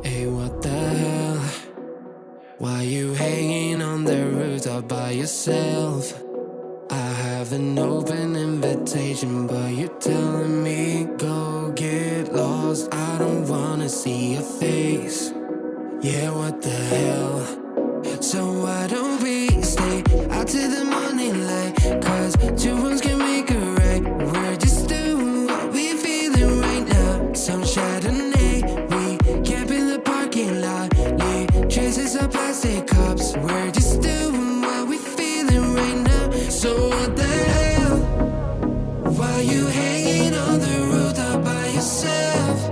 Hey, what the hell? Why you hanging on the rooftop by yourself? I have an open invitation, but you're telling me go get lost. I don't wanna see your face. Yeah, what the hell? So why don't we stay out till the morning light? Cause two wrongs can make a right. We're just doing what we feeling right now. Some Chardonnay, we camp in the parking lot. Leave traces of plastic cups. We're just doing what we feeling right now. So what the hell? Why you hanging on the rooftop by yourself?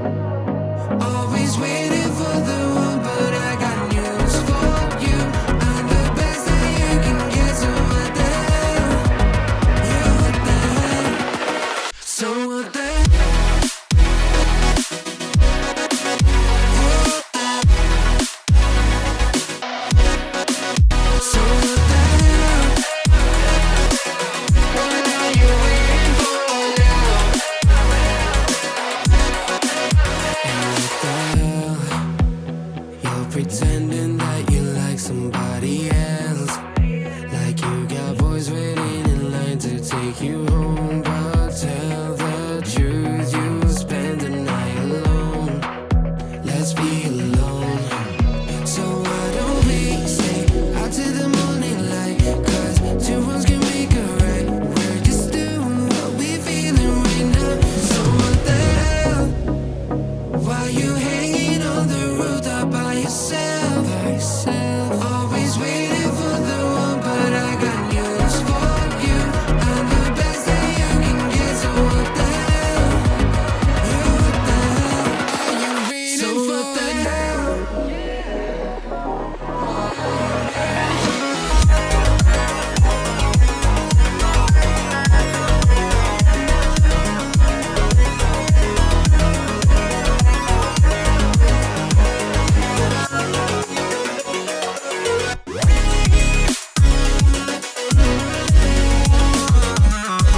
Always waiting for the one, but I got news for you. I'm the best that you can get, so what the hell? Yeah, what the hell? So what the hell? So what the hell? What are you waiting for now? And what the hell? You're pretending that you like somebody else. Like you got boys waiting in line to take you home. But tell the truth, you'll spend the night alone. Let's be alone. So why don't we stay out till the morning light? Cause two wrongs can make a right. We're just doing what we feeling right now. So what the hell? Why you hanging on the rooftop by yourself?